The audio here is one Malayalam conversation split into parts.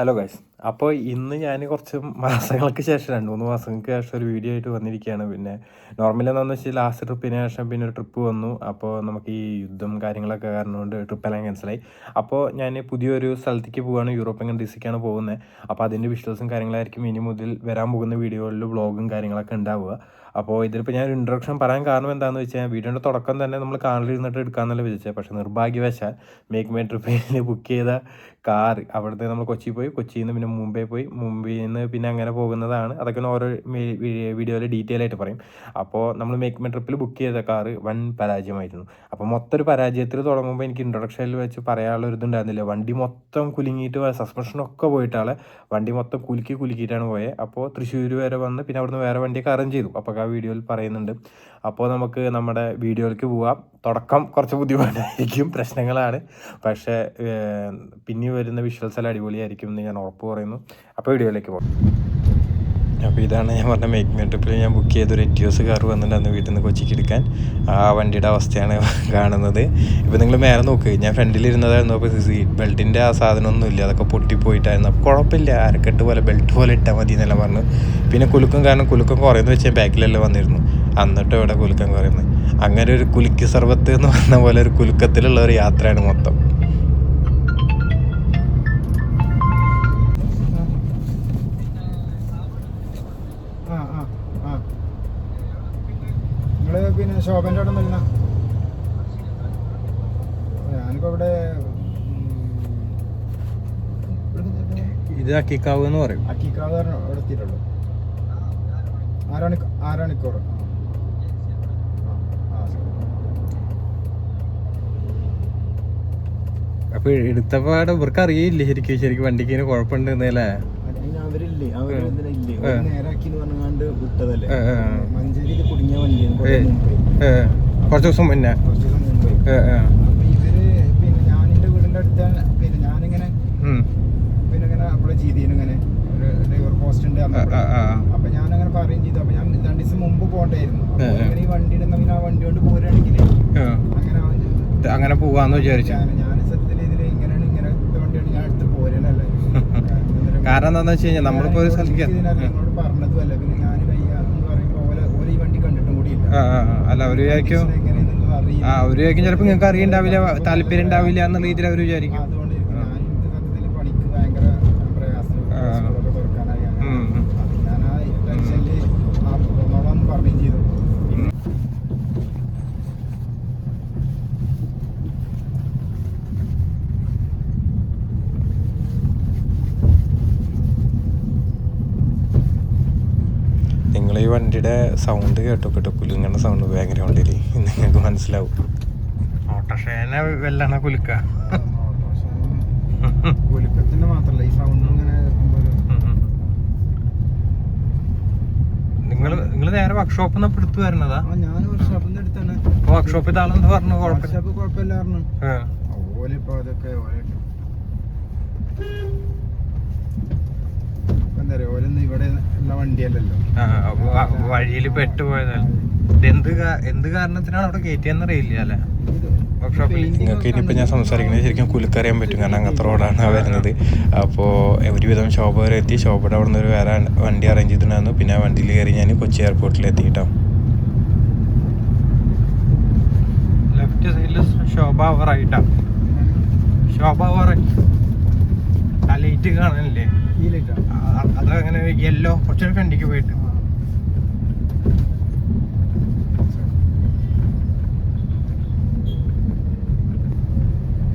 Hello guys. അപ്പോൾ ഇന്ന് ഞാൻ കുറച്ച് മാസങ്ങൾക്ക് ശേഷം 2-3 മാസങ്ങൾക്ക് ശേഷം ഒരു വീഡിയോ ആയിട്ട് വന്നിരിക്കുകയാണ്. പിന്നെ നോർമലി എന്താണെന്ന് വെച്ചാൽ ലാസ്റ്റ് ട്രിപ്പിന് ശേഷം പിന്നെ ഒരു ട്രിപ്പ് വന്നു. അപ്പോൾ നമുക്ക് ഈ യുദ്ധം കാര്യങ്ങളൊക്കെ കാരണം കൊണ്ട് ട്രിപ്പെല്ലാം ക്യാൻസലായി. അപ്പോൾ ഞാൻ പുതിയൊരു സ്ഥലത്തേക്ക് പോവുകയാണ്, യൂറോപ്യൻ കൺട്രീസിലേക്കാണ് പോകുന്നത്. അപ്പോൾ അതിൻ്റെ വിഷ്വൽസും കാര്യങ്ങളായിരിക്കും ഇനി മുതൽ വരാൻ പോകുന്ന വീഡിയോകളിൽ വ്ളോഗും കാര്യങ്ങളൊക്കെ ഉണ്ടാവുക. അപ്പോൾ ഇതിലിപ്പോൾ ഞാൻ ഒരു ഇൻട്രൊഡക്ഷൻ പറയാൻ കാരണം എന്താണെന്ന് വെച്ചാൽ വീഡിയോയുടെ തുടക്കം തന്നെ നമ്മൾ കാറിലിരുന്നിട്ട് എടുക്കാമെന്നല്ല വിചാരിച്ചത്. പക്ഷേ നിർഭാഗ്യവശാൽ മേക്ക് മൈ ട്രിപ്പിൽ ബുക്ക് ചെയ്ത കാർ അവിടുത്തെ നമ്മൾ കൊച്ചിയിൽ പോയി, കൊച്ചിയിൽ നിന്ന് പിന്നെ മുംബൈ പോയി, മുംബൈയിൽ നിന്ന് പിന്നെ അങ്ങനെ പോകുന്നതാണ്. അതൊക്കെ ഓരോ വീഡിയോയിൽ ഡീറ്റെയിൽ ആയിട്ട് പറയും. അപ്പോൾ നമ്മൾ മേക്ക് മൈ ട്രിപ്പിൽ ബുക്ക് ചെയ്ത കാർ വൻ പരാജയമായിരുന്നു. അപ്പോൾ മൊത്തം ഒരു പരാജയത്തിൽ തുടങ്ങുമ്പോൾ എനിക്ക് ഇൻട്രൊഡക്ഷനിൽ വെച്ച് പറയാനുള്ള ഒരു ഇതുണ്ടായിരുന്നില്ല. വണ്ടി മൊത്തം കുലുങ്ങിയിട്ട് സസ്പെൻഷനൊക്കെ പോയിട്ടാണ് വണ്ടി മൊത്തം കുലുക്കിയിട്ടാണ് പോയത്. അപ്പോൾ തൃശ്ശൂർ വരെ വന്ന് പിന്നെ അവിടുന്ന് വേറെ വണ്ടിയൊക്കെ അറേഞ്ച് ചെയ്തു. അപ്പോൾ ആ വീഡിയോയിൽ പറയുന്നുണ്ട്. അപ്പോൾ നമുക്ക് നമ്മുടെ വീഡിയോയിലേക്ക് പോവാം. തുടക്കം കുറച്ച് ബുദ്ധിമുട്ടായിരിക്കും, പ്രശ്നങ്ങളാണ്. പക്ഷേ പിന്നെ വരുന്ന വിഷ്വൽസ് എല്ലാം അടിപൊളിയായിരിക്കും എന്ന് ഞാൻ ഉറപ്പ് പറയുന്നു. അപ്പോൾ വീഡിയോയിലേക്ക് പോകാം. അപ്പോൾ ഇതാണ് ഞാൻ പറഞ്ഞ മേക്ക് മൈ ട്രിപ്പിൽ ഞാൻ ബുക്ക് ചെയ്തൊരു എറ്റിയോസ് കാർ വന്നിട്ടുണ്ടായിരുന്നു വീട്ടിൽ നിന്ന് കൊച്ചിക്ക് എടുക്കാൻ. ആ വണ്ടിയുടെ അവസ്ഥയാണ് കാണുന്നത്. ഇപ്പോൾ നിങ്ങൾ മേലെ നോക്ക്, ഞാൻ ഫ്രണ്ടിലിരുന്നതായിരുന്നു. അപ്പോൾ സീറ്റ് ബെൽറ്റിൻ്റെ ആ സാധനമൊന്നും ഇല്ല, അതൊക്കെ പൊട്ടിപ്പോയിട്ടായിരുന്നു. അപ്പോൾ കുഴപ്പമില്ല, അരക്കെട്ട് പോലെ ബെൽറ്റ് പോലെ ഇട്ടാൽ മതി എന്നെല്ലാം പറഞ്ഞു. പിന്നെ കുലുക്കം കാരണം കുലുക്കം കുറയുന്നത് വെച്ചാൽ ബാക്കിലെല്ലാം വന്നിരുന്നു. എന്നിട്ട് ഇവിടെ കുലുക്കം കുറയുന്നത്. അങ്ങനെ ഒരു കുലുക്കി സർവത്ത് എന്ന് പറഞ്ഞ പോലെ ഒരു കുലുക്കത്തിലുള്ള ഒരു യാത്രയാണ് മൊത്തം. പിന്നെ ശോഭൻ്റെ അവിടെ നിന്ന ഞാനിപ്പോൾ ഇവിടെ ഇത് അക്കിക്കാവ് എന്ന് പറയും. അക്കിക്കാവ് അവിടെ എത്തിയിട്ടുള്ളൂ. ആരാണിക്കോറ്. അപ്പൊ എടുത്തപ്പാട് ഇവർക്ക് അറിയില്ലേ ശരിക്കും വണ്ടിക്ക് കുഴപ്പമുണ്ടെന്നല്ലേ? അവരില്ലേ, നേരാക്കിന്ന് പറഞ്ഞാണ്ട് വിട്ടതല്ലേ. മഞ്ചേരിയിൽ കുടുങ്ങിയ വണ്ടിയാണ് കുറച്ച് ദിവസം മുന്നേ. അപ്പൊ ഇവര് പിന്നെ ഞാൻ എന്റെ വീടിന്റെ അടുത്താണ്. പിന്നെ ഞാനിങ്ങനെ പിന്നെ ഇങ്ങനെ അപ്ലൈ ചെയ്തിരുന്നു, ഇങ്ങനെ ഒരു ഡ്രൈവർ പോസ്റ്റ് ഉണ്ട്. അപ്പൊ ഞാനങ്ങനെ പറയുകയും ചെയ്തു. അപ്പൊ ഞാൻ 2 ദിവസം മുമ്പ് പോകണ്ടായിരുന്നു. ഈ വണ്ടി പിന്നെ ആ വണ്ടി കൊണ്ട് പോരുകയാണെങ്കിൽ അങ്ങനെ പോവാന്ന് വിചാരിച്ചു. ഞാൻ സത്യത്തിൽ ഇതിൽ ഇങ്ങനത്തെ വണ്ടിയാണ് ഞാൻ എടുത്ത് പോരുന്നല്ലേ. കാരണം എന്താന്ന് വെച്ച് കഴിഞ്ഞാൽ നമ്മളിപ്പോ ഒരു സ്ഥലത്തേക്ക് പറഞ്ഞതുമല്ല. പിന്നെ ഞാൻ എന്ന് പറയുമ്പോൾ ഈ വണ്ടി കണ്ടിട്ടും കൂടി ഇല്ല. അല്ല അവര് വിചാരിക്കും ചിലപ്പോ നിങ്ങൾക്ക് അറിയണ്ടാവില്ല, താല്പര്യം ഉണ്ടാവില്ല എന്നുള്ള രീതിയിൽ അവര് വിചാരിക്കും. അതുകൊണ്ട് ഞാൻ സത്യത്തിൽ പണിക്ക് ഭയങ്കര പ്രയാസം തുറക്കാനായി. ഞാൻ ആ ടെൻഷനിൽ പറയുകയും ചെയ്തു. നിങ്ങൾ ഈ വണ്ടിയുടെ സൗണ്ട് കേട്ടോ കുലുങ്ങുന്ന സൗണ്ട് ഭയങ്കര വണ്ടിയിൽ നിങ്ങൾക്ക് മനസ്സിലാവും. ഓട്ടോഷേനെ വെല്ലണ കുലുക്കത്തിന്റെ മാത്രല്ല ഈ സൗണ്ട് ഇങ്ങനെ. നിങ്ങൾ നേരെ വർക്ക്ഷോപ്പിൽ നിന്ന് എടുത്തു വരണതാ? ഞാൻ വർക്ക്ഷോപ്പിൽ നിന്ന് എടുത്താണ്. വർക്ക്ഷോപ്പിൽ ആളെന്ന് പറഞ്ഞു കുഴപ്പമില്ല പറഞ്ഞു. ഓലിപ്പോ അതൊക്കെ എന്താ പറയാ, ഓലൊന്നും ഇവിടെ ഉള്ള വണ്ടിയല്ലല്ലോ. വഴിയിൽ പെട്ടുപോയതല്ല. എന്ത് കാരണത്തിനാണ് അവിടെ കയറ്റിയെന്നറിയില്ല അല്ലേ വർക്ക്ഷോപ്പിൽ? നിങ്ങൾക്ക് ഇനിയിപ്പോൾ ഞാൻ സംസാരിക്കുന്നത് ശരിക്കും കുലുക്കറിയാൻ പറ്റും, കാരണം അങ്ങനത്തെ റോഡാണ് വരുന്നത്. അപ്പോൾ ഒരുവിധം ശോഭ വരെ എത്തി. ശോഭയുടെ അവിടെ നിന്ന് ഒരു വേറെ വണ്ടി അറേഞ്ച് ചെയ്തിട്ടുണ്ടായിരുന്നു. പിന്നെ ആ വണ്ടിയിൽ കയറി ഞാൻ കൊച്ചി എയർപോർട്ടിൽ എത്തിയിട്ടോ. ലെഫ്റ്റ് സൈഡിൽ ശോഭ അവറായിട്ടാ. ശോഭ അവർ ആ ലൈറ്റ് കാണാനില്ലേ? അതങ്ങനെ യെല്ലോ കുറച്ചൊരു ഫ്രണ്ടിക്ക് പോയിട്ട്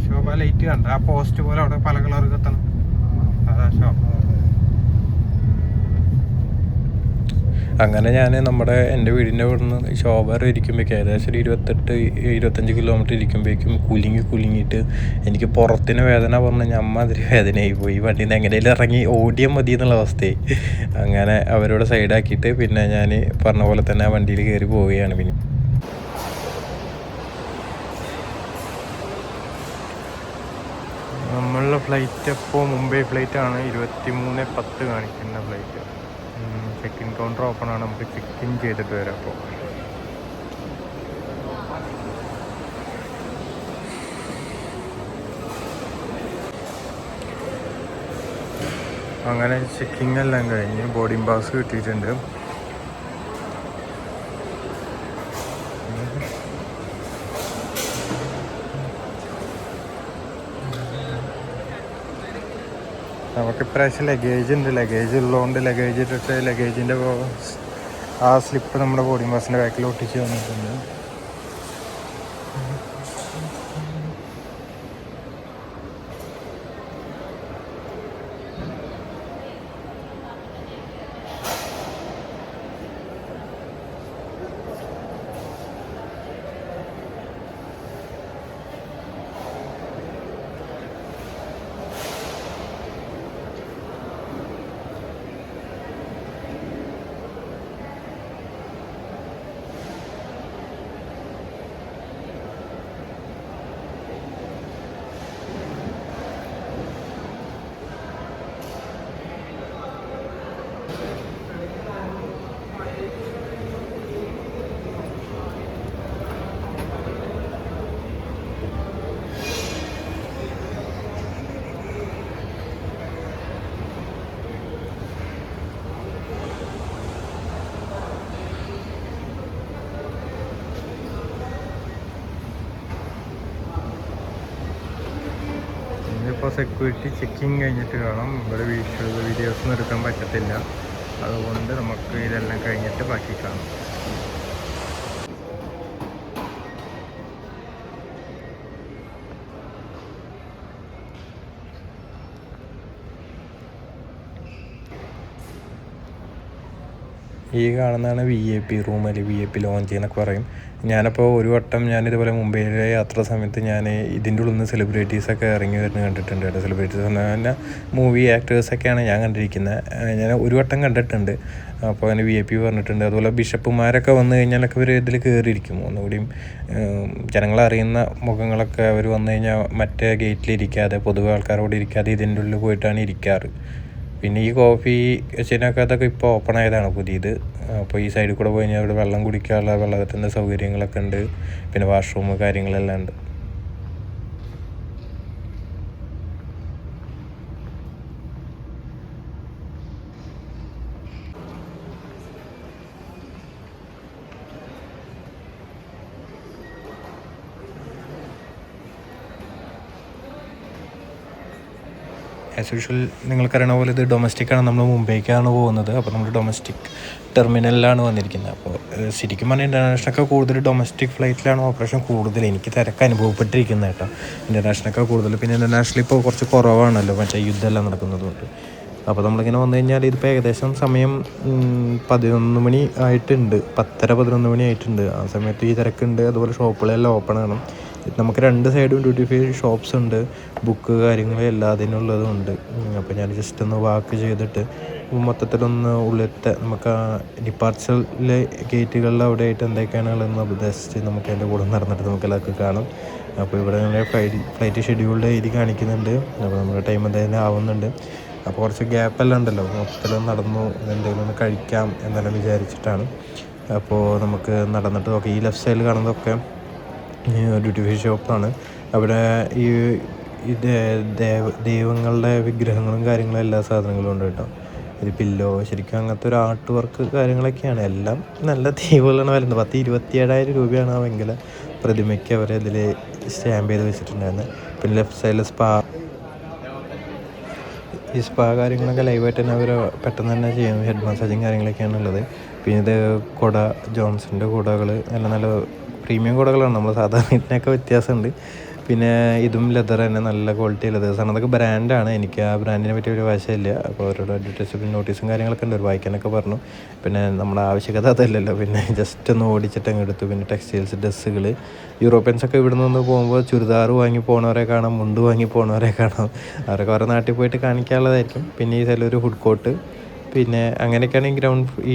ശോഭ ലൈറ്റ് കണ്ട ആ പോസ്റ്റ് പോലെ അവിടെ പല കളർ കത്തണം. അതാ ശോഭ. അങ്ങനെ ഞാൻ എൻ്റെ വീടിൻ്റെ അവിടെ നിന്ന് ശോഭ വരെ ഇരിക്കുമ്പോഴേക്കും ഏകദേശം ഒരു 28-25 കിലോമീറ്റർ ഇരിക്കുമ്പോഴേക്കും കുലുങ്ങിയിട്ട് എനിക്ക് പുറത്തിന് വേദന പറഞ്ഞ് അമ്മാതിരി വേദനയായി പോയി. വണ്ടിയിൽ നിന്ന് എങ്ങനെയും ഇറങ്ങി ഓടിയാൽ മതി എന്നുള്ള അവസ്ഥയായി. അങ്ങനെ അവരോട് സൈഡാക്കിയിട്ട് പിന്നെ ഞാൻ പറഞ്ഞ പോലെ തന്നെ ആ വണ്ടിയിൽ കയറി പോവുകയാണ്. പിന്നെ നമ്മളുടെ ഫ്ലൈറ്റ് അപ്പോൾ മുംബൈ ഫ്ലൈറ്റാണ്. 23:10 കാണിക്കുന്ന flight. Check in counter open ആണ്, നമുക്ക് ചെക്ക് ഇൻ ചെയ്തിട്ട് വരാം. അപ്പോൾ അങ്ങനെ ചെക്കിങ് എല്ലാം കഴിഞ്ഞ് ബോർഡിംഗ് പാസ് കിട്ടിയിട്ടുണ്ട്. നമുക്ക് ഇപ്രാവശ്യം ലഗേജ് ഉണ്ട്. ലഗേജ് ഉള്ളതുകൊണ്ട് ലഗേജ് ഇട്ടിട്ട് ലഗേജിൻ്റെ ആ സ്ലിപ്പ് നമ്മുടെ ബോർഡിംഗ് പാസിൻ്റെ ബാക്കിൽ ഒട്ടിച്ച് വന്നിട്ടുണ്ട്. ഇപ്പോൾ സെക്യൂരിറ്റി ചെക്കിങ് കഴിഞ്ഞിട്ട് കാണാം. ഇവിടെ വീഡിയോസൊന്നും എടുക്കാൻ പറ്റത്തില്ല. അതുകൊണ്ട് നമുക്ക് ഇതെല്ലാം കഴിഞ്ഞിട്ട് ബാക്കി കാണാം. ഈ കാണുന്നതാണ് VIP റൂം, അല്ലെങ്കിൽ VIP ലോഞ്ച് എന്നൊക്കെ പറയും. ഞാനപ്പോൾ ഒരു വട്ടം ഞാനിതുപോലെ മുംബൈയിലെ യാത്ര സമയത്ത് ഞാൻ ഇതിൻ്റെ ഉള്ളിൽ നിന്ന് സെലിബ്രിറ്റീസൊക്കെ ഇറങ്ങി വരുന്നത് കണ്ടിട്ടുണ്ട് കേട്ടോ. സെലിബ്രിറ്റീസ് എന്ന് പറഞ്ഞാൽ മൂവി ആക്ടേഴ്സൊക്കെയാണ് ഞാൻ കണ്ടിരിക്കുന്നത്. ഞാൻ ഒരു വട്ടം കണ്ടിട്ടുണ്ട്. അപ്പോൾ അതിന് VIP പറഞ്ഞിട്ടുണ്ട്. അതുപോലെ ബിഷപ്പുമാരൊക്കെ വന്നു കഴിഞ്ഞാലൊക്കെ ഇവർ ഇതിൽ കയറിയിരിക്കും. ഒന്നുകൂടിയും ജനങ്ങളറിയുന്ന മുഖങ്ങളൊക്കെ അവർ വന്നു കഴിഞ്ഞാൽ മറ്റേ ഗേറ്റിലിരിക്കാതെ, പൊതുവെ ആൾക്കാരോട് ഇരിക്കാതെ ഇതിൻ്റെ ഉള്ളിൽ പോയിട്ടാണ് ഇരിക്കാറ്. പിന്നെ ഈ കോഫി ചെയിനൊക്കെ അതൊക്കെ ഇപ്പോൾ ഓപ്പൺ ആയതാണ് പുതിയത്. അപ്പോൾ ഈ സൈഡിൽ കൂടെ പോയി കഴിഞ്ഞാൽ ഇവിടെ വെള്ളം കുടിക്കാനുള്ള വെള്ളത്തിൻ്റെ സൗകര്യങ്ങളൊക്കെ ഉണ്ട്. പിന്നെ വാഷ്റൂം കാര്യങ്ങളെല്ലാം ഉണ്ട്. ആസ് യൂഷ്വൽ നിങ്ങൾക്കറിയണ പോലെ ഇത് ഡൊമസ്റ്റിക്കാണ്. നമ്മൾ മുംബൈക്കാണ് പോകുന്നത്. അപ്പോൾ നമ്മൾ ഡൊമസ്റ്റിക് ടെർമിനലിലാണ് വന്നിരിക്കുന്നത്. അപ്പോൾ ശരിക്കും പറഞ്ഞാൽ ഇൻ്റർനാഷണലൊക്കെ കൂടുതൽ ഡൊമസ്റ്റിക് ഫ്ലൈറ്റിലാണ് ഓപ്പറേഷൻ കൂടുതൽ എനിക്ക് തിരക്ക് അനുഭവപ്പെട്ടിരിക്കുന്നത് കേട്ടോ. ഇൻ്റർനാഷണലൊക്കെ കൂടുതൽ. പിന്നെ ഇൻ്റർനാഷണൽ ഇപ്പോൾ കുറച്ച് കുറവാണല്ലോ മറ്റേ യുദ്ധമെല്ലാം നടക്കുന്നതുകൊണ്ട്. അപ്പോൾ നമ്മളിങ്ങനെ വന്നു കഴിഞ്ഞാൽ ഇതിപ്പോൾ ഏകദേശം സമയം 11 മണി ആയിട്ടുണ്ട്. 10:30-11 മണി ആയിട്ടുണ്ട്. ആ സമയത്ത് ഈ തിരക്കുണ്ട്. അതുപോലെ ഷോപ്പുകളെല്ലാം ഓപ്പൺ ആണ്. നമുക്ക് രണ്ട് സൈഡും ഡ്യൂട്ടി ഫ്രീ ഷോപ്സ് ഉണ്ട്. ബുക്ക് കാര്യങ്ങൾ എല്ലാത്തിനുള്ളതും ഉണ്ട്. അപ്പോൾ ഞാൻ ജസ്റ്റ് ഒന്ന് വാക്ക് ചെയ്തിട്ട് മൊത്തത്തിലൊന്ന് ഉള്ളിലത്തെ നമുക്ക് ആ ഡിപ്പാർച്ചറിലെ ഗേറ്റുകളിൽ അവിടെ ആയിട്ട് എന്തൊക്കെയാണ് ഉള്ളതെന്ന് ജസ്റ്റ് നമുക്ക് അതിൻ്റെ കൂടെ നടന്നിട്ട് നമുക്കെല്ലാവർക്കും കാണാം. അപ്പോൾ ഇവിടെ നമ്മുടെ ഫ്ലൈറ്റ് ഷെഡ്യൂൾഡ് എഴുതി കാണിക്കുന്നുണ്ട്. അപ്പോൾ നമ്മുടെ ടൈം എന്തായാലും ആവുന്നുണ്ട്. അപ്പോൾ കുറച്ച് ഗ്യാപ്പെല്ലാം ഉണ്ടല്ലോ, മൊത്തത്തിൽ നടന്നു എന്തെങ്കിലും ഒന്ന് കഴിക്കാം എന്നെല്ലാം വിചാരിച്ചിട്ടാണ്. അപ്പോൾ നമുക്ക് നടന്നിട്ട് നോക്കാം. ഈ ലെഫ്റ്റ് സൈഡിൽ കാണുന്നതൊക്കെ ഡ്യൂട്ടി ഫ്രീ ഷോപ്പാണ്. അവിടെ ഈ ദൈവങ്ങളുടെ വിഗ്രഹങ്ങളും കാര്യങ്ങളും എല്ലാ സാധനങ്ങളും ഉണ്ട് കേട്ടോ. ഒരു പില്ലോ ശരിക്കും അങ്ങനത്തെ ഒരു ആർട്ട് വർക്ക് കാര്യങ്ങളൊക്കെയാണ്. എല്ലാം നല്ല ദൈവങ്ങളാണ് വരുന്നത്. 27,000 രൂപയാണ് ആ വെങ്കല പ്രതിമയ്ക്ക് അവർ ഇതിൽ സ്റ്റാമ്പ് ചെയ്ത് വെച്ചിട്ടുണ്ടായിരുന്നത്. പിന്നെ ലെഫ്റ്റ് സൈഡിൽ ഈ സ്പാ കാര്യങ്ങളൊക്കെ ലൈവായിട്ട് തന്നെ അവർ പെട്ടെന്ന് തന്നെ ചെയ്യുന്നു. ഹെഡ് മസാജും കാര്യങ്ങളൊക്കെയാണ് ഉള്ളത്. പിന്നെ ഇത് ജോൺസൻ്റെ കുടകൾ എല്ലാം നല്ല പ്രീമിയം കുടകളാണ്. നമ്മൾ സാധാരണ ഇതിനൊക്കെ വ്യത്യാസമുണ്ട്. പിന്നെ ഇതും ലെതർ തന്നെ, നല്ല ക്വാളിറ്റി ലെതേഴ്സാണ്. അതൊക്കെ ബ്രാൻഡാണ്. എനിക്ക് ആ ബ്രാൻഡിനെ പറ്റി ഒരു വശമില്ല. അപ്പോൾ അവരോട് അഡ്വർടൈസ്മെൻറ്റ് നോട്ടീസും കാര്യങ്ങളൊക്കെ ഉണ്ട്, ഒരു വായിക്കാനൊക്കെ പറഞ്ഞു. പിന്നെ നമ്മുടെ ആവശ്യകത അതല്ലല്ലോ, പിന്നെ ജസ്റ്റ് ഒന്ന് ഓടിച്ചിട്ട് അങ്ങ് എടുത്തു. പിന്നെ ടെക്സ്റ്റൈൽസ് ഡ്രസ്സുകൾ, യൂറോപ്യൻസൊക്കെ ഇവിടെ നിന്ന് പോകുമ്പോൾ ചുരിദാർ വാങ്ങി പോകുന്നവരെ കാണാം, മുണ്ട് വാങ്ങി പോകുന്നവരെ കാണാം. അവരൊക്കെ അവരുടെ നാട്ടിൽ പോയിട്ട് കാണിക്കാനുള്ളതായിരിക്കും. പിന്നെ ഈ സൈഡിലൊരു ഫുഡ് കോർട്ട്. പിന്നെ അങ്ങനെയൊക്കെയാണ്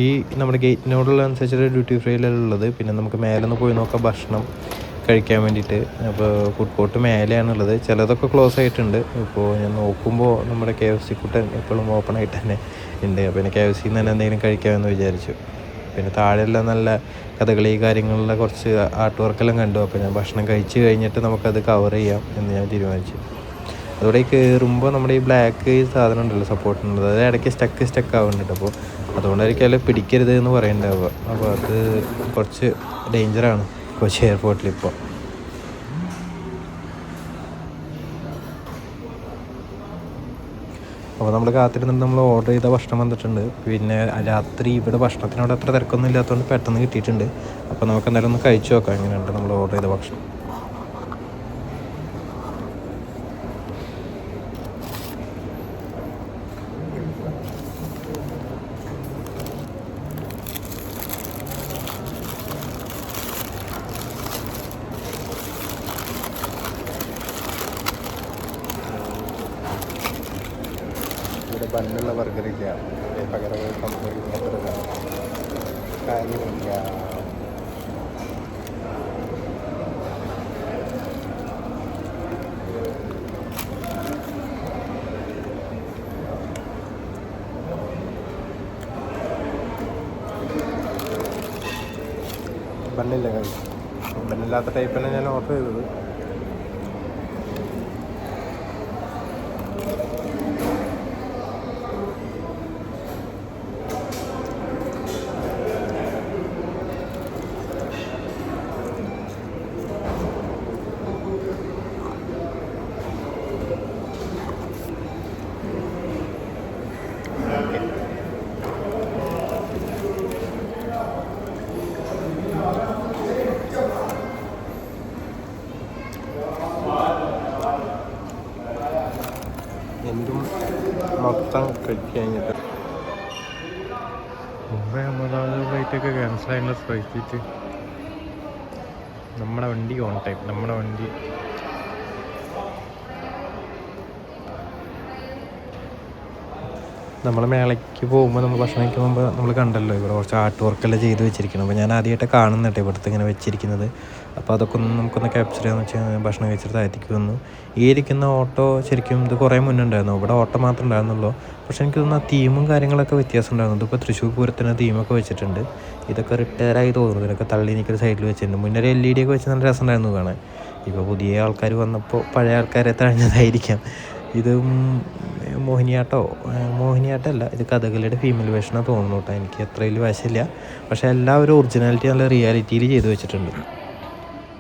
ഈ നമ്മുടെ ഗേറ്റിനോടുള്ള അനുസരിച്ചിട്ട് ഡ്യൂട്ടി ഫ്രീയിലുള്ളത്. പിന്നെ നമുക്ക് മേലൊന്ന് പോയി നോക്കാം ഭക്ഷണം കഴിക്കാൻ വേണ്ടിയിട്ട്. അപ്പോൾ ഫുഡ് കോർട്ട് മേലെയാണുള്ളത്. ചിലതൊക്കെ ക്ലോസ് ആയിട്ടുണ്ട്. ഇപ്പോൾ ഞാൻ നോക്കുമ്പോൾ നമ്മുടെ KFC കുട്ടൻ എപ്പോഴും ഓപ്പൺ ആയിട്ട് തന്നെ ഉണ്ട്. അപ്പോൾ പിന്നെ KFC നിന്ന് തന്നെ എന്തെങ്കിലും കഴിക്കാമെന്ന് വിചാരിച്ചു. പിന്നെ താഴെയെല്ലാം നല്ല കഥകളി കാര്യങ്ങളിലെ കുറച്ച് ആർട്ട് വർക്കെല്ലാം കണ്ടു. അപ്പോൾ ഞാൻ ഭക്ഷണം കഴിച്ച് കഴിഞ്ഞിട്ട് നമുക്കത് കവർ ചെയ്യാം എന്ന് ഞാൻ തീരുമാനിച്ചു. അതോടെ ഈ കയറുമ്പോൾ നമ്മുടെ ഈ ബ്ലാക്ക് സാധനം ഉണ്ടല്ലോ സപ്പോർട്ടുള്ളത്, അത് ഇടയ്ക്ക് സ്റ്റക്ക് ആവുന്നുണ്ട്. അപ്പോൾ അതുകൊണ്ടായിരിക്കും അതിൽ പിടിക്കരുത് എന്ന് പറയണ്ടാവുക. അപ്പോൾ അത് കുറച്ച് ഡേഞ്ചറാണ് കൊച്ചി എയർപോർട്ടിൽ ഇപ്പോൾ. അപ്പോൾ നമ്മൾ കാത്തിരുന്നിട്ട് നമ്മൾ ഓർഡർ ചെയ്ത ഭക്ഷണം വന്നിട്ടുണ്ട്. പിന്നെ രാത്രി ഇവിടെ ഭക്ഷണത്തിനോട് അത്ര തിരക്കൊന്നും ഇല്ലാത്തതുകൊണ്ട് പെട്ടെന്ന് കിട്ടിയിട്ടുണ്ട്. അപ്പോൾ നമുക്ക് എന്തായാലും ഒന്ന് കഴിച്ചു നോക്കാം എങ്ങനെയുണ്ട് നമ്മൾ ഓർഡർ ചെയ്ത ഭക്ഷണം. ഇവിടെ ബണ്ണുള്ള ബർഗറില്ല, പകരം സംഭവിക്കുന്ന കാര്യമില്ല. ബണ്ണില്ല, ബണ്ണില്ലാത്ത ടൈപ്പ് തന്നെ ഞാൻ ഓർഡർ ചെയ്തത്. എന്തും മൊത്തം കഴിച്ച് കഴിഞ്ഞിട്ട് മുമ്പേ 50 ഫ്ലൈറ്റൊക്കെ ക്യാൻസലായുള്ള ഫ്ലൈറ്റ്. നമ്മുടെ വണ്ടി ഓൺ ടൈം, നമ്മുടെ വണ്ടി നമ്മൾ മേളയ്ക്ക് പോകുമ്പോൾ നമ്മൾ ഭക്ഷണം കഴിക്കാൻ പോകുമ്പോൾ നമ്മൾ കണ്ടല്ലോ ഇവിടെ കുറച്ച് ആർട്ട് വർക്കെല്ലാം ചെയ്ത് വെച്ചിരിക്കണം. അപ്പോൾ ഞാൻ ആദ്യമായിട്ട് കാണുന്നുണ്ട് ഇവിടുത്തെ ഇങ്ങനെ വെച്ചിരിക്കുന്നത്. അപ്പോൾ അതൊക്കെ നമുക്കൊന്ന് ക്യാപ്ചർ ചെയ്യാമെന്ന് വെച്ചാൽ ഭക്ഷണം കഴിച്ചിട്ട് താഴത്തേക്ക് വന്നു. ഈ ഇരിക്കുന്ന ഓട്ടോ ശരിക്കും ഇത് കുറേ മുന്നേ ഉണ്ടായിരുന്നു, ഇവിടെ ഓട്ടോ മാത്രമേ ഉണ്ടായിരുന്നുള്ളൂ. പക്ഷേ എനിക്ക് തോന്നുന്നു തീമും കാര്യങ്ങളൊക്കെ വ്യത്യാസം ഉണ്ടായിരുന്നു. ഇതിപ്പോൾ തൃശ്ശൂർ പൂരത്തിന് തീമൊക്കെ വെച്ചിട്ടുണ്ട്. ഇതൊക്കെ റിട്ടയറായി തോന്നുന്നു. ഇതിനൊക്കെ തള്ളി എനിക്കൊരു സൈഡിൽ വെച്ചിട്ടുണ്ട്. മുന്നേ LED ഒക്കെ വെച്ച് നല്ല രസം ഉണ്ടായിരുന്നു കാണാൻ. ഇപ്പോൾ പുതിയ ആൾക്കാർ വന്നപ്പോൾ പഴയ ആൾക്കാരെ തഴഞ്ഞതായിരിക്കാം. ഇത് മോഹിനിയാട്ടമല്ല, ഇത് കഥകളിയുടെ ഫീമെയിൽ വേഷനാണ് തോന്നുന്നു കേട്ടോ. എനിക്ക് അത്ര വലിയ വശമില്ല, പക്ഷേ എല്ലാവരും ഒറിജിനാലിറ്റി നല്ല റിയാലിറ്റിയിൽ ചെയ്ത് വെച്ചിട്ടുണ്ട്.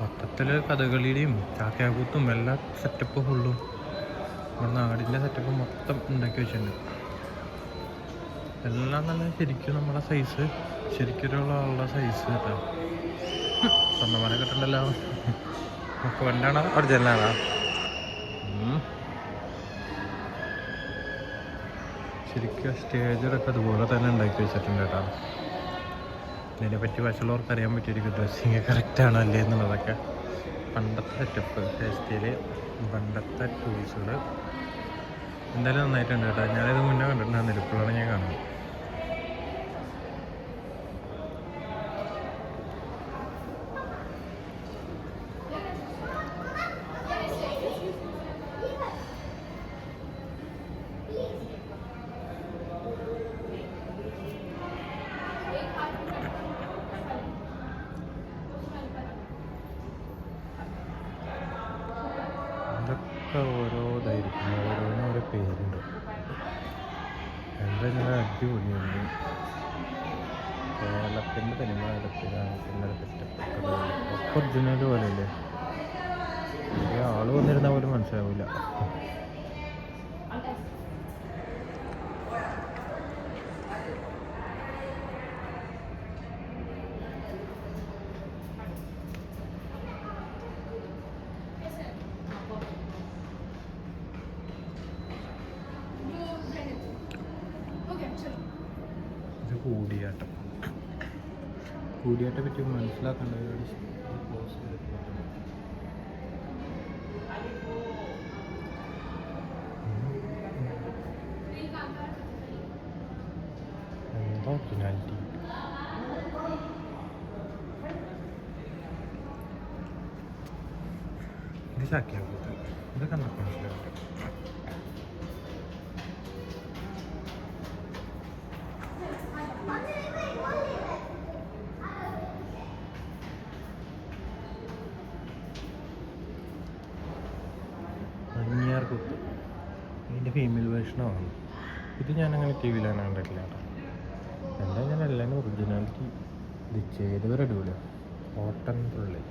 മൊത്തത്തിൽ കഥകളിയുടെയും ചാക്യാകൂത്തും എല്ലാ സെറ്റപ്പും ഫുള്ളും നമ്മുടെ നാടിൻ്റെ സെറ്റപ്പ് മൊത്തം ഉണ്ടാക്കി വെച്ചിട്ടുണ്ട്. എല്ലാം നല്ല ശരിക്കും നമ്മുടെ സൈസ്, ശരിക്കുള്ള സൈസ് കേട്ടോ. സ്വന്തമാനെ കിട്ടണ്ടല്ലോ. നമുക്ക് വണ്ടാണോ ഒറിജിനലാണോ? ശരിക്കും സ്റ്റേജിലൊക്കെ അതുപോലെ തന്നെ ഉണ്ടാക്കി വെച്ചിട്ടുണ്ട് കേട്ടോ. ഇതിനെപ്പറ്റി വശമുള്ളവർക്ക് അറിയാൻ പറ്റിയിരിക്കും ഡ്രസ്സിങ് കറക്റ്റാണോ അല്ലേ എന്നുള്ളതൊക്കെ. പണ്ടത്തെ സെറ്റപ്പ്, ഹെയർ സ്റ്റൈല്, പണ്ടത്തെ ടൂൾസുകൾ എന്തായാലും നന്നായിട്ടുണ്ട് കേട്ടോ. ഞാനിത് മുന്നേ കണ്ടിട്ടുണ്ടായിരുന്നില്ല, ഇപ്പോഴാണ് ഞാൻ കാണുന്നത്. ഇതൊക്കെ ഓരോ ഇതായിരിക്കും, ഓരോന്നും ഓരോ പേരുണ്ട്. എന്താ നല്ല അടിപൊളിയുണ്ട്. കേരളത്തിൻ്റെ തനിമത്തിലാണ് സെറ്റപ്പ്. ഒക്കെ ഒറിജിനൽ പോലെ അല്ലേ, ആൾ വന്നിരുന്നാൽ പോലും മനസ്സിലാവില്ല. ഇത് കൂടിയാട്ടം പറ്റി മനസ്സിലാക്കേണ്ട എന്താ ഒറിജിനാലിറ്റി. ഇത് ചാക്യാകൂത്ത്, ഇതൊക്കെ നമുക്ക് മനസ്സിലാവും. കുത്ത് ഫീമെയിൽ വേർഷനാണ്. ഇത് ഞാനങ്ങനെ ടി വിയിലാണ് കണ്ടിട്ടില്ല കേട്ടോ. എന്താ ഞാൻ എല്ലാം ഒറിജിനാലിറ്റി ഇത് ചെയ്തവരെ അടിപൊളിയാണ്. Cotton full.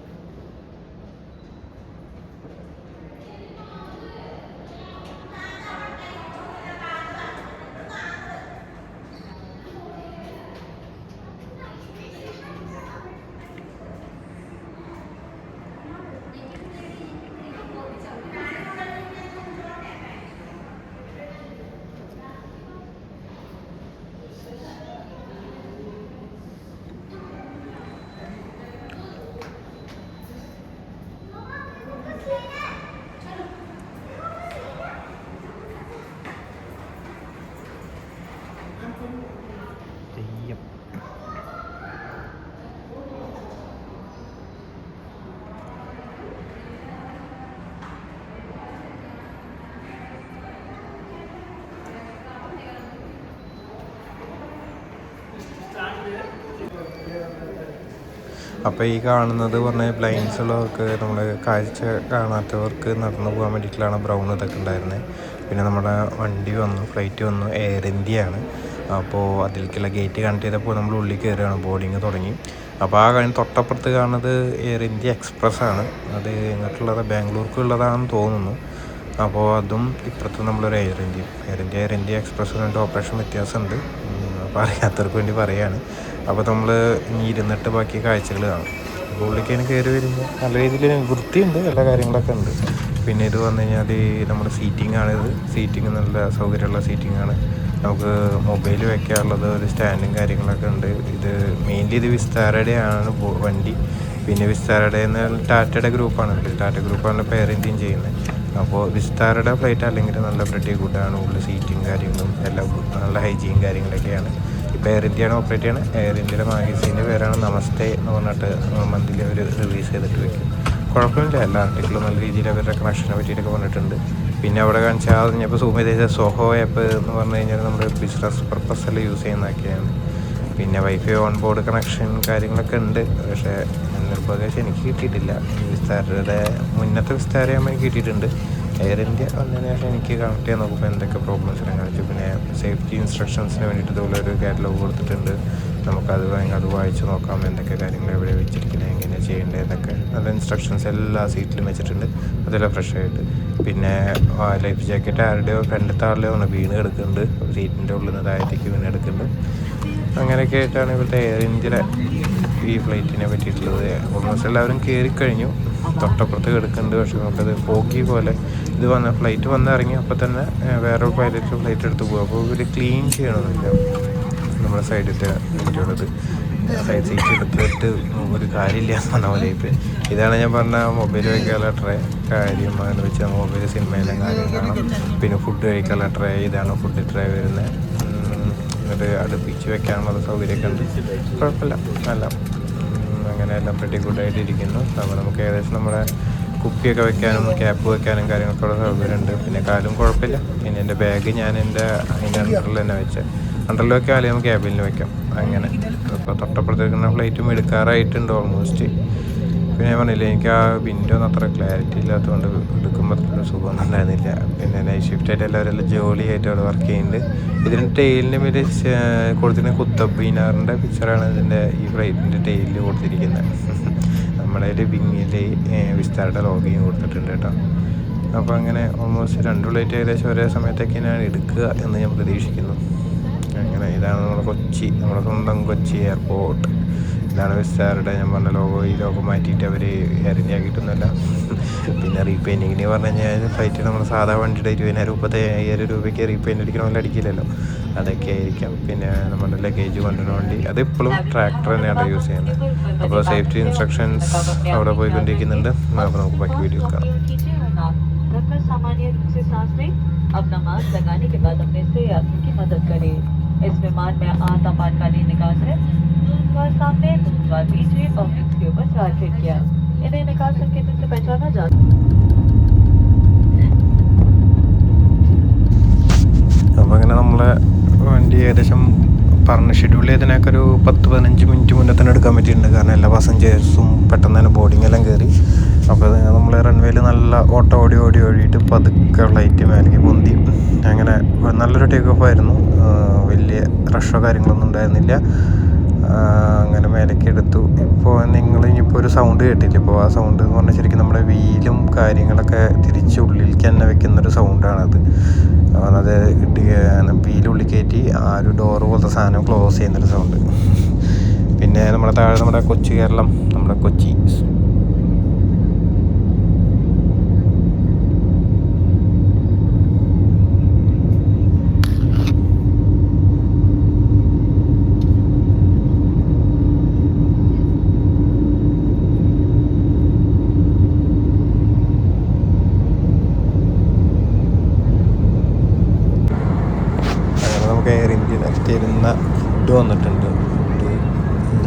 തെയ്യം. അപ്പോൾ ഈ കാണുന്നത് പറഞ്ഞാൽ ബ്ലൈൻഡ്സ് ഉള്ളവർക്ക്, നമ്മൾ കാഴ്ച കാണാത്തവർക്ക് നടന്നു പോകാൻ വേണ്ടിയിട്ടുള്ളതാണ് ബ്രൗൺ ഇതൊക്കെ ഉണ്ടായിരുന്നത്. പിന്നെ നമ്മുടെ വണ്ടി വന്നു, ഫ്ലൈറ്റ് വന്നു, എയർ ഇന്ത്യയാണ്. അപ്പോൾ അതിലേക്കുള്ള ഗേറ്റ് കണക്ട് ചെയ്തപ്പോൾ നമ്മൾ ഉള്ളിൽ കയറുകയാണ്, ബോർഡിങ് തുടങ്ങി. അപ്പോൾ ആ കഴിഞ്ഞ് തൊട്ടപ്പുറത്ത് കാണുന്നത് എയർ ഇന്ത്യ എക്സ്പ്രസ് ആണ്. അത് എങ്ങോട്ടുള്ളത്, ബാംഗ്ലൂർക്കുള്ളതാണെന്ന് തോന്നുന്നു. അപ്പോൾ അതും ഇപ്പുറത്ത് നമ്മളൊരു എയർ ഇന്ത്യ എക്സ്പ്രസ് രണ്ട് ഓപ്പറേഷൻ വ്യത്യാസമുണ്ട്. അപ്പോൾ അറിയാത്തവർക്ക് വേണ്ടി പറയുകയാണ്. അപ്പോൾ നമ്മൾ ഇനി ഇരുന്നിട്ട് ബാക്കി കാഴ്ചകൾ കാണും. അപ്പോൾ ഉള്ളിലേക്ക് കയറി വരുമ്പോൾ നല്ല രീതിയിൽ വൃത്തിയുണ്ട്, എല്ലാ കാര്യങ്ങളൊക്കെ ഉണ്ട്. പിന്നെ ഇത് വന്നു കഴിഞ്ഞാൽ നമ്മുടെ സീറ്റിംഗ് ആണിത്. സീറ്റിംഗ് നല്ല സൗകര്യമുള്ള സീറ്റിംഗ് ആണ്. നമുക്ക് മൊബൈൽ വെക്കാനുള്ളത്, ഒരു സ്റ്റാൻഡും കാര്യങ്ങളൊക്കെ ഉണ്ട്. ഇത് മെയിൻലി ഇത് വിസ്താരയുടെ ആണ് വണ്ടി. പിന്നെ വിസ്താരയുടെ ടാറ്റയുടെ ഗ്രൂപ്പാണ്, ടാറ്റ ഗ്രൂപ്പാണ് ഇപ്പോൾ എയർ ഇന്ത്യയും ചെയ്യുന്നത്. അപ്പോൾ വിസ്താരയുടെ ഫ്ലൈറ്റ് അല്ലെങ്കിൽ നല്ല പ്രത്യേക കൂട്ടാണ്. ഉള്ളിൽ സീറ്റിംഗ് കാര്യങ്ങളും എല്ലാം നല്ല ഹൈജീൻ കാര്യങ്ങളൊക്കെയാണ്. ഇപ്പോൾ എയർ ഇന്ത്യയാണ് ഓപ്പറേറ്റ് ചെയ്യണത്. എയർ ഇന്ത്യയുടെ മാഗസീൻ്റെ പേരാണ് നമസ്തേ എന്ന് പറഞ്ഞിട്ട് മന്ത്ലി അവർ റിലീസ് ചെയ്തിട്ട് വയ്ക്കും. കുഴപ്പമില്ല, എല്ലാ ആർട്ടിക്കിളും നല്ല രീതിയിൽ അവരുടെ കണക്ഷനെ പറ്റിയിട്ടൊക്കെ പറഞ്ഞിട്ടുണ്ട്. പിന്നെ അവിടെ കാണിച്ചാൽ ഞാനിപ്പോൾ സൂം ചെയ്ത സോഹോ ആപ്പ് എന്ന് പറഞ്ഞു കഴിഞ്ഞാൽ നമ്മുടെ ബിസിനസ് പർപ്പസെല്ലാം യൂസ് ചെയ്യുന്നതൊക്കെയാണ്. പിന്നെ വൈഫൈ ഓൺ ബോർഡ് കണക്ഷൻ കാര്യങ്ങളൊക്കെ ഉണ്ട്. പക്ഷേ നിർഭാഗ്യം എനിക്ക് കിട്ടിയിട്ടില്ല. വിസ്താരയുടെ മുന്നത്തെ വിസ്താരയാകുമ്പോൾ എനിക്ക് കിട്ടിയിട്ടുണ്ട്. എയർ ഇന്ത്യ വന്നതിന് ശേഷം എനിക്ക് കണക്ട് ചെയ്യാൻ നോക്കുമ്പോൾ എന്തൊക്കെ പ്രോബ്ലംസ് എല്ലാം കാണിച്ചു. പിന്നെ സേഫ്റ്റി ഇൻസ്ട്രക്ഷൻസിന് വേണ്ടിയിട്ട് ഇതുപോലെ ഒരു കാറ്റലോഗ് കൊടുത്തിട്ടുണ്ട്. നമുക്കത് അത് വായിച്ച് നോക്കാം, എന്തൊക്കെ കാര്യങ്ങൾ എവിടെ വെച്ചിരിക്കുന്നത്, എങ്ങനെ ചെയ്യേണ്ടതെന്നൊക്കെ നല്ല ഇൻസ്ട്രക്ഷൻസ് എല്ലാ സീറ്റിലും വെച്ചിട്ടുണ്ട്. അതെല്ലാം ഫ്രഷ് ആയിട്ട്. പിന്നെ ലൈഫ് ജാക്കറ്റ് ആരുടെയോ ഫ്രണ്ടത്തെ ആളുടെയോ ആണ് വീണ് കിടക്കുന്നുണ്ട്. സീറ്റിൻ്റെ ഉള്ളിൽ നിന്ന് താഴത്തേക്ക് വീണ് കിടക്കുന്നുണ്ട്. അങ്ങനെയൊക്കെ ആയിട്ടാണ് ഇവിടുത്തെ എയർ ഇന്ത്യയുടെ ഈ ഫ്ലൈറ്റിനെ പറ്റിയിട്ടുള്ളത്. ഓൾമോസ്റ്റ് എല്ലാവരും കയറിക്കഴിഞ്ഞു. തൊട്ടപ്പുറത്ത് കിടക്കുന്നുണ്ട്. പക്ഷെ നമുക്കത് പോക്കി പോലെ ഇത് ഫ്ലൈറ്റ് വന്നിറങ്ങി അപ്പോൾ തന്നെ വേറൊരു പൈലറ്റ് ഫ്ലൈറ്റ് എടുത്ത് പോകും. അപ്പോൾ ഇവർ ക്ലീൻ ചെയ്യണമെന്നില്ല. നമ്മുടെ സൈഡിലത്തെ വണ്ടിയുള്ളത് സൈഡ് സീറ്റ് എടുത്തിട്ട് ഒരു കാര്യമില്ല എന്ന് പറഞ്ഞ പോലെ ഇപ്പോൾ ഇതാണ് ഞാൻ പറഞ്ഞ മൊബൈൽ വയ്ക്കാനുള്ള ട്രേ കാര്യം. അങ്ങനെ വെച്ചാൽ മൊബൈൽ സിനിമയിലെ കാര്യം കാണാം. പിന്നെ ഫുഡ് കഴിക്കാനുള്ള ട്രേ, ഇതാണ് ഫുഡ് ട്രേ വരുന്നത്. എന്നിട്ട് അടുപ്പിച്ച് വെക്കാനുള്ള സൗകര്യമൊക്കെ ഉണ്ട്. കുഴപ്പമില്ല, നല്ല അങ്ങനെ എല്ലാം pretty ഗുഡായിട്ട് ഇരിക്കുന്നു. അപ്പോൾ നമുക്ക് ഏകദേശം നമ്മുടെ കുപ്പിയൊക്കെ വെക്കാനും ക്യാപ്പ് വെക്കാനും കാര്യങ്ങളൊക്കെ ഉള്ള സൗകര്യമുണ്ട്. പിന്നെ കാലും കുഴപ്പമില്ല. പിന്നെ എൻ്റെ ബാഗ് ഞാൻ അതിൻ്റെ അണ്ടറിൽ തന്നെ വെച്ചത്. അണ്ടറിൽ വെക്കാം, അല്ലെങ്കിൽ നമുക്ക് ക്യാബിനിൽ വെക്കാം. അങ്ങനെ ഇപ്പോൾ തൊട്ടപ്പുറത്തേക്കുന്ന ഫ്ലൈറ്റും എടുക്കാറായിട്ടുണ്ട് ഓൾമോസ്റ്റ്. പിന്നെ ഞാൻ പറഞ്ഞില്ല, എനിക്ക് ആ വിൻഡോന്ന് അത്ര ക്ലാരിറ്റി ഇല്ലാത്തതുകൊണ്ട് എടുക്കുമ്പോൾ അത്ര സുഖമൊന്നും ഉണ്ടായിരുന്നില്ല. പിന്നെ നൈറ്റ് ഷിഫ്റ്റായിട്ട് എല്ലാവരും ജോലിയായിട്ട് അവിടെ വർക്ക് ചെയ്യുന്നുണ്ട്. ഇതിൻ്റെ ടെയിലിന് മേലെ കൊടുത്തിരിക്കുന്ന കുത്തബീനാറിൻ്റെ പിക്ചറാണ് ഇതിൻ്റെ ഈ ഫ്ലൈറ്റിൻ്റെ ടെയിലിൽ കൊടുത്തിരിക്കുന്നത്. നമ്മുടെ വിങ്ങിൽ വിസ്താരയുടെ ലോഗിയും കൊടുത്തിട്ടുണ്ട് കേട്ടോ. അപ്പോൾ അങ്ങനെ ഓൾമോസ്റ്റ് 2 ഫ്ലൈറ്റ് ഏകദേശം ഒരേ സമയത്തേക്ക് ഞാൻ എടുക്കുക എന്ന് ഞാൻ പ്രതീക്ഷിക്കുന്നു. അങ്ങനെ ഇതാണ് നമ്മുടെ സ്വന്തം കൊച്ചി എയർപോർട്ട്. ഇതാണ് വിസ്താരയുടെ ഞാൻ പറഞ്ഞ ലോഗോ. ഈ ലോഗോ മാറ്റിയിട്ട് അവർ എയർ ഇന്ത്യ ആക്കിയിട്ടൊന്നുമല്ല. പിന്നെ റീപെയിൻറ്റിങ്ങിന് പറഞ്ഞു കഴിഞ്ഞാൽ ഫ്ലൈറ്റ് നമ്മൾ സാധാ വണ്ടിയുടെ 20,000 രൂപയ്ക്ക് റീപെയിൻ്റ് അടിക്കണമെങ്കിൽ അടിക്കില്ലല്ലോ, അതൊക്കെ ആയിരിക്കാം. പിന്നെ നമ്മുടെ ലഗേജ് കൊണ്ടുവരുന്ന വണ്ടി അതിപ്പോഴും ട്രാക്ടർ തന്നെയാണ് യൂസ് ചെയ്യുന്നത്. അപ്പോൾ സേഫ്റ്റി ഇൻസ്ട്രക്ഷൻസ് അവിടെ പോയിക്കൊണ്ടിരിക്കുന്നുണ്ട്. അപ്പോൾ നമുക്ക് ബാക്കി വീഡിയോ കാണാം. अपना मास्क लगाने के बाद अपने से यात्री की मदद करें। इस विमान में 8 आपातकालीन निकास है, 2 द्वार सामने, 2 द्वार बीच में और लिफ्ट के ऊपर 4 खिड़कियां। इन्हें निकास संकेतन से पहचाना जाता है। അപ്പോൾ അങ്ങനെ നമ്മളെ വണ്ടി ഏകദേശം പറഞ്ഞ ഷെഡ്യൂൾ ചെയ്തതിനൊക്കെ ഒരു 10-15 മിനിറ്റ് മുന്നേ തന്നെ എടുക്കാൻ പറ്റിയിട്ടുണ്ട്. കാരണം എല്ലാ പാസഞ്ചേഴ്സും പെട്ടെന്ന് തന്നെ ബോർഡിംഗ് എല്ലാം കയറി. അപ്പോൾ നമ്മൾ റൺവേയിൽ നല്ല ഓടിയിട്ട് പതുക്കെ ഫ്ലൈറ്റ് മേലേക്ക് പൊന്തി അങ്ങനെ നല്ലൊരു ടേക്ക് ഓഫ് ആയിരുന്നു. വലിയ റഷോ കാര്യങ്ങളൊന്നും ഉണ്ടായിരുന്നില്ല. അങ്ങനെ മേലേക്ക് എടുത്തു. ഇപ്പോൾ നിങ്ങൾ ഇനിയിപ്പോൾ ഒരു സൗണ്ട് കേട്ടില്ല. ഇപ്പോൾ ആ സൗണ്ട് എന്ന് പറഞ്ഞാൽ ശരിക്കും നമ്മുടെ വീലും കാര്യങ്ങളൊക്കെ തിരിച്ച് ഉള്ളിലേക്ക് തന്നെ വെക്കുന്നൊരു സൗണ്ടാണത്. അത് വീലുള്ളിൽ കയറ്റി ആ ഒരു ഡോറ് പോലത്തെ സാധനം ക്ലോസ് ചെയ്യുന്നൊരു സൗണ്ട്. പിന്നെ നമ്മുടെ താഴെ നമ്മുടെ കൊച്ചു കേരളം, നമ്മുടെ കൊച്ചി എയർ ഇന്ത്യ തരുന്ന ഫുഡ് വന്നിട്ടുണ്ട്.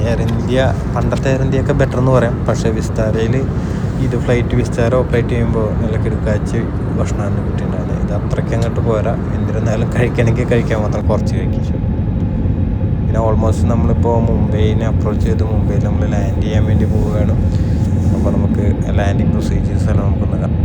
എയർ ഇന്ത്യ പണ്ടത്തെ എയർ ഇന്ത്യയൊക്കെ ബെറ്റർ എന്ന് പറയാം. പക്ഷേ വിസ്താരയിൽ ഇത് വിസ്താര ഓപ്പറേറ്റ് ചെയ്യുമ്പോൾ നല്ല കിടക്കാച്ച് ഭക്ഷണമാണ് കിട്ടിയിട്ടുണ്ടായിരുന്നത്. ഇത് അത്രയ്ക്ക് അങ്ങോട്ട് പോരാ. എന്തിരുന്നാലും കഴിക്കണമെങ്കിൽ കഴിക്കാൻ മാത്രം കുറച്ച് കഴിക്കും. പിന്നെ ഓൾമോസ്റ്റ് നമ്മളിപ്പോൾ മുംബൈനെ അപ്രോച്ച് ചെയ്ത് മുംബൈയിൽ നമ്മൾ ലാൻഡ് ചെയ്യാൻ വേണ്ടി പോവുകയാണ്. അപ്പോൾ നമുക്ക് ലാൻഡിങ് പ്രൊസീജിയേഴ്സ് എല്ലാം നമുക്കൊന്ന് കാണാം.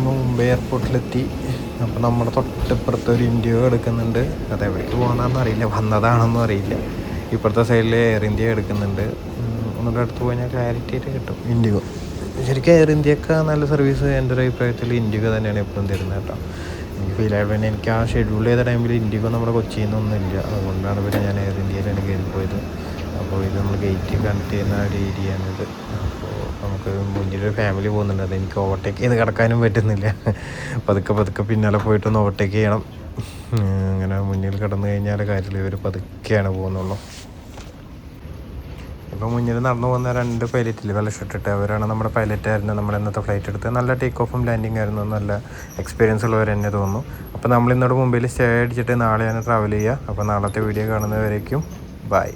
മുംബൈ എയർപോർട്ടിലെത്തി. അപ്പോൾ നമ്മുടെ തൊട്ടിപ്പുറത്ത് ഒരു ഇൻഡിഗോ എടുക്കുന്നുണ്ട്. അത് എവിടേക്ക് പോകുന്നതെന്ന് അറിയില്ല, വന്നതാണെന്നും അറിയില്ല. ഇപ്പുറത്തെ സൈഡിൽ എയർ ഇന്ത്യ എടുക്കുന്നുണ്ട്. ഒന്നുകൂടെ അടുത്ത് പോയാൽ ക്ലാരിറ്റി ആയിട്ട് കിട്ടും. ഇൻഡിഗോ ശരിക്കും എയർ ഇന്ത്യയൊക്കെ നല്ല സർവീസ് എൻ്റെ ഒരു അഭിപ്രായത്തിൽ ഇൻഡിഗോ തന്നെയാണ് എപ്പോഴും തരുന്നത് കേട്ടോ. എനിക്ക് ഫീൽ ആയിട്ട് പിന്നെ എനിക്ക് ആ ഷെഡ്യൂൾ ചെയ്ത ടൈമിൽ ഇൻഡിഗോ നമ്മുടെ കൊച്ചിയിൽ നിന്നൊന്നുമില്ല. അതുകൊണ്ടാണ് പിന്നെ ഞാൻ എയർ ഇന്ത്യയിലാണ് കയറി പോയത്. അപ്പോൾ ഇത് നമ്മൾ ഗേറ്റ് കണക്ട് ചെയ്യുന്ന ഒരു ഏരിയയാണിത്. അപ്പോൾ നമുക്ക് മുന്നിലൊരു ഫാമിലി പോകുന്നുണ്ട്. അത് എനിക്ക് ഓവർടേക്ക് ചെയ്ത് കിടക്കാനും പറ്റുന്നില്ല. പതുക്കെ പിന്നാലെ പോയിട്ടൊന്ന് ഓവർടേക്ക് ചെയ്യണം. അങ്ങനെ മുന്നിൽ കിടന്നു കഴിഞ്ഞാൽ കാര്യമില്ല, ഇവർ പതുക്കെയാണ് പോകുന്നുള്ളൂ. ഇപ്പോൾ മുന്നിൽ നടന്നു പോകുന്ന 2 പൈലറ്റിൽ വെള്ള ഷർട്ടിട്ട് അവരാണ് നമ്മുടെ പൈലറ്റായിരുന്നു. നമ്മൾ ഇന്നത്തെ ഫ്ലൈറ്റ് എടുത്ത് നല്ല ടേക്ക് ഓഫും ലാൻഡിങ് ആയിരുന്നു. നല്ല എക്സ്പീരിയൻസ് ഉള്ളവർ തന്നെ തോന്നുന്നു. അപ്പോൾ നമ്മൾ ഇന്നോട് മുംബൈയിൽ സ്റ്റേ അടിച്ചിട്ട് നാളെയാണ് ട്രാവൽ ചെയ്യുക. അപ്പോൾ നാളത്തെ വീഡിയോ കാണുന്നവരേക്കും ബൈ.